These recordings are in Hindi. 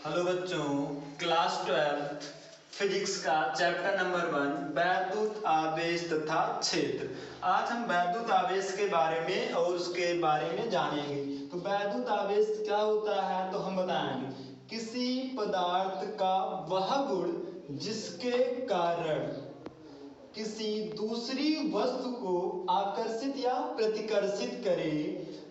हेलो बच्चों, क्लास 12 फिजिक्स का चैप्टर नंबर 1 वैद्युत आवेश तथा क्षेत्र। आज हम वैद्युत आवेश के बारे में और उसके बारे में जानेंगे। तो वैद्युत आवेश क्या होता है तो हम बताएंगे, किसी पदार्थ का वह गुण जिसके कारण किसी दूसरी वस्तु को आकर्षित या प्रतिकर्षित करे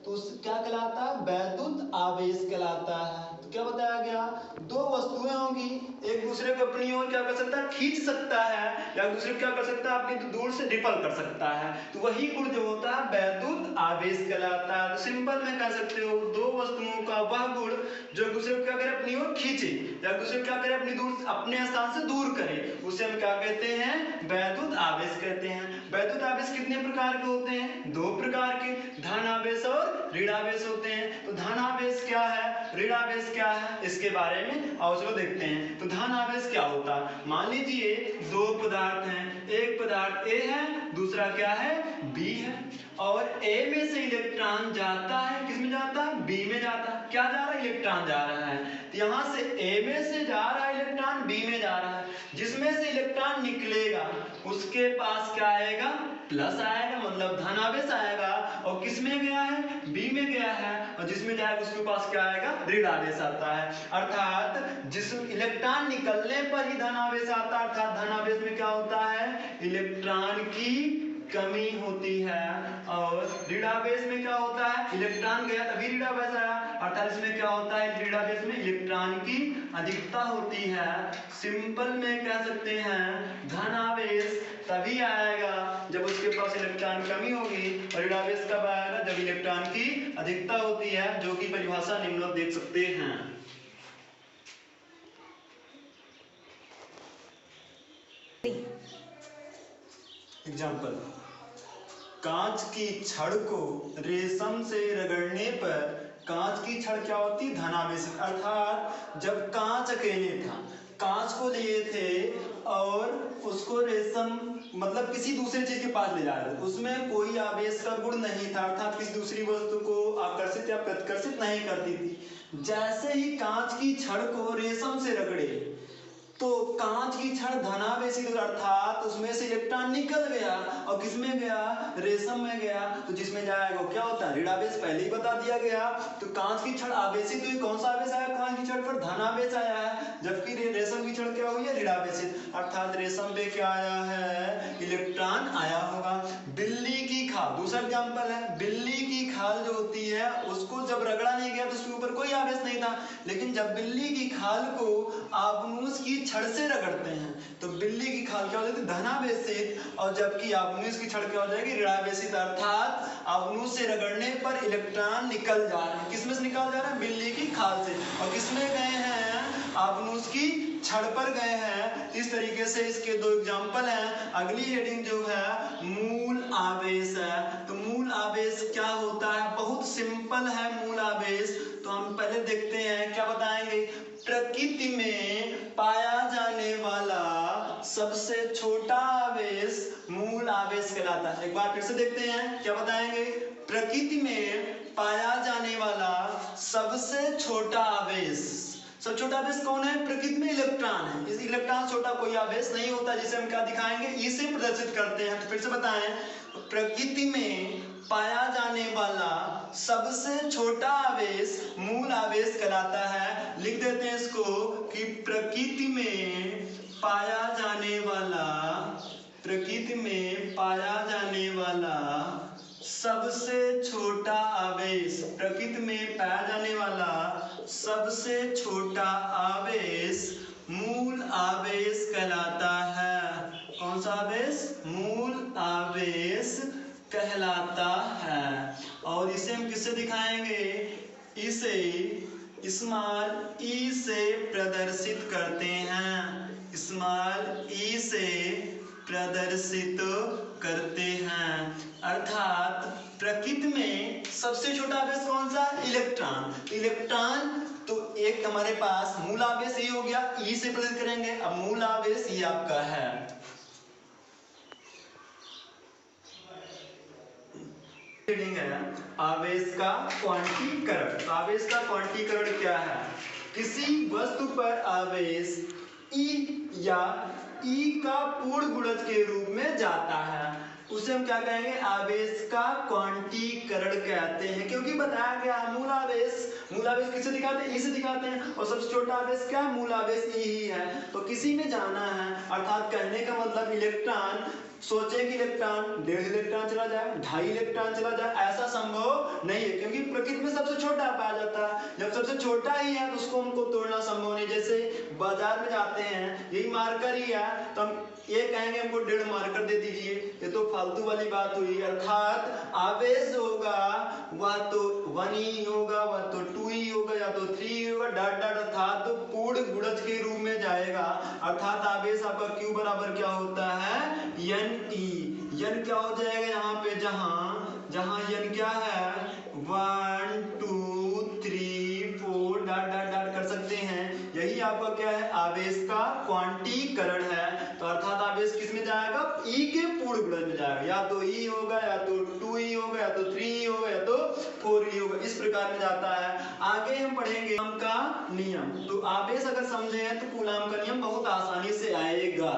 तो क्या कहलाता है? वैद्युत आवेश कहलाता है। तो क्या बताया गया? दो वस्तुएं होंगी, एक दूसरे को अपनी ओर क्या कर सकता है? खींच सकता है, या दूसरे को क्या कर सकता है? अपनी दूर से रिपल कर सकता है। तो वही गुण जो होता है वैद्युत आवेश कहलाता है। तो सिंपल में कह सकते हो, दो वस्तुओं का वह गुण जो एक दूसरे को क्या करे? अपनी ओर खींचे, या दूसरे को क्या करे? अपने स्थान से दूर करे, उसे हम क्या कहते हैं? वैद्युत आवेश कहते हैं। वैद्युत आवेश कितने प्रकार के होते हैं? दो प्रकार के, धन आवेश और ऋण आवेश होते हैं। तो धन आवेश क्या है, ऋण आवेश क्या है, इसके बारे में और चलो देखते हैं। तो धन आवेश क्या होता है? मान लीजिए दो पदार्थ हैं, एक पदार्थ A है, दूसरा क्या है? B है, और A में से इलेक्ट्रॉन जाता है, किस में जाता है? B में जाता है। क्या जा रहा है? इलेक्ट्रॉन जा रहा है। तो यहाँ से A में से जा रहा है इलेक्ट्रॉन, B में जा रहा है। जिसमें से इलेक्ट्रॉन निकलेगा उसके पास क्या आएगा? प्लस आएगा, मतलब धन आवेश आएगा। और किस में गया है? B में गया है, और जिसमें जाएगा उसके पास क्या आएगा? ऋण आवेश आता है। अर्थात जिस इलेक्ट्रॉन निकलने पर ही धन आवेश आता है, अर्थात धन आवेश में क्या होता है? इलेक्ट्रॉन की कमी होती है। और ऋण आवेश में क्या होता है? इलेक्ट्रॉन गया तभी ऋण आवेश आया, अर्थात इसमें क्या होता है? ऋण आवेश में इलेक्ट्रॉन की अधिकता होती है। सिंपल में कह सकते हैं धन आवेश तभी आएगा जब उसके पास इलेक्ट्रॉन कमी होगी, और ऋण आवेश कब आएगा? जब इलेक्ट्रॉन की अधिकता होती है, जो कि परिभाषा निम्नलिखित देख सकते हैं। एग्जाम्पल, कांच की छड़ को रेशम से रगड़ने पर कांच की छड़ क्या होती? धन आवेश। अर्थात जब कांच अकेले था, कांच को लिए थे और उसको रेशम मतलब किसी दूसरे चीज के पास ले जा रहे थे, उसमें कोई आवेश का गुण नहीं था, अर्थात किसी दूसरी वस्तु को आकर्षित या प्रतिकर्षित नहीं करती थी। जैसे ही कांच की छड़ को रेशम से रगड़े तो कांच की छड़ धनावेशी, अर्थात उसमें से इलेक्ट्रॉन निकल गया और किसमें गया? रेशम में गया। तो जिसमें जाएगा वो क्या होता है? ऋण आवेश। पहले ही बता दिया गया। तो कांच की छड़ आवेशित हुई, कौन सा आवेश आया? कांच की छड़ पर धनावेश आया है, जबकि रेशम की छड़ क्या हुई है? ऋण आवेशित, अर्थात रेशम पे क्या आया है? इलेक्ट्रॉन आया होगा। बिल्ली की खाल, दूसरा एग्जाम्पल है, बिल्ली की खाल जो होती है उसको जब रगड़ा नहीं गया तो उसके ऊपर कोई आवेश नहीं था, लेकिन जब बिल्ली की खाल को आबनूस की छड़ से रगड़ते हैं तो बिल्ली की खाल क्या हो जाती है? धनावेशित, और जबकि आबनूस की छड़ क्या हो जाएगी? ऋणावेशित। अर्थात आबनूस से रगड़ने पर इलेक्ट्रॉन निकल जा रहे हैं। किसमें से निकल जा रहे हैं? बिल्ली की खाल से। और किसमें गए हैं? आबनूस की छड़ पर गए हैं। इस तरीके से इसके दो एग्जाम्पल हैं। अगली हेडिंग जो है मूल आवेश है। तो मूल आवेश क्या होता है? बहुत सिंपल है मूल आवेश। तो हम पहले देखते हैं, क्या बताएंगे? प्रकृति में पाया जाने वाला सबसे छोटा आवेश मूल आवेश कहलाता है। एक बार फिर से देखते हैं, क्या बताएंगे? प्रकृति में पाया जाने वाला सबसे छोटा आवेश, सबसे छोटा आवेश कौन है? प्रकृति में इलेक्ट्रॉन है। इस इलेक्ट्रॉन छोटा कोई आवेश नहीं होता, जिसे हम क्या दिखाएंगे? ई से प्रदर्शित करते हैं। तो फिर से बताएं, प्रकृति में पाया जाने वाला सबसे छोटा आवेश मूल आवेश कहलाता है। लिख देते हैं इसको कि प्रकृति में पाया जाने वाला, प्रकृति में पाया जाने वाला सबसे छोटा आवेश, प्रकृति में पाया जाने वाला सबसे छोटा आवेश मूल आवेश कहलाता है। कौन सा आवेश? मूल आवेश कहलाता है। और इसे हम किससे दिखाएंगे? इसे स्मॉल ई से प्रदर्शित करते हैं, स्मॉल ई से प्रदर्शित करते हैं। अर्थात प्रकृति में सबसे छोटा आवेश कौन सा? इलेक्ट्रॉन। इलेक्ट्रॉन तो एक हमारे पास मूल आवेश ये हो गया, ई से प्रदर्शित करेंगे। अब मूल आवेश ये आपका है। रीडिंग है आवेश का क्वांटीकरण। आवेश का क्वांटीकरण क्या है? किसी वस्तु पर आवेश ई या ई का पूर्ण गुणज के रूप में जाता है उसे हम क्या कहेंगे, आवेश का क्वांटीकरण कहते हैं। क्योंकि बताया गया मूल आवेश किससे दिखाते हैं, ई से दिखाते हैं, और सबसे छोटा आवेश क्या है, मूल आवेश ई ही है। तो किसी में जाना है, अर्थात कहने का मतलब इलेक्ट्रॉन, सोचे कि इलेक्ट्रॉन 1.5 इलेक्ट्रॉन चला जाए, 2.5 इलेक्ट्रॉन चला जाए, ऐसा संभव नहीं है, क्योंकि प्रकृति में सबसे छोटा पाया जाता है। जब सबसे छोटा ही है तो उसको हमको तोड़ना संभव नहीं। जैसे बाजार में जाते हैं, यही मार्कर ही है तो हम ये कहेंगे हमको 1.5 मार्कर दे दीजिए, ये तो फालतू वाली बात हुई। अर्थात आवेश होगा वह तो 1 ही होगा, वह तो 2 ही होगा, या तो 3 ही होगा, डॉट डॉट, अर्थात तो पूर्ण गुणज के रूप में जाएगा। अर्थात आवेश आपका Q बराबर क्या होता है, NT। n क्या हो जाएगा यहाँ पे, जहाँ n क्या है 1 2 3 4 डॉट डॉट डॉट कर सकते हैं। यही आपका क्या है, आवेश का क्वांटीकरण है। तो अर्थात आवेश किस में जाएगा, E के पूर्ण गुणज में जाएगा, या तो E होगा, या तो 2 ही होगा, या तो 3 ही होगा, या तो 4 ही होगा, इस प्रकार में जाता है। आगे हम पढ़ेंगे कूलम का नियम। तो आवेश अगर समझे तो कूलम का नियम बहुत आसानी से आएगा।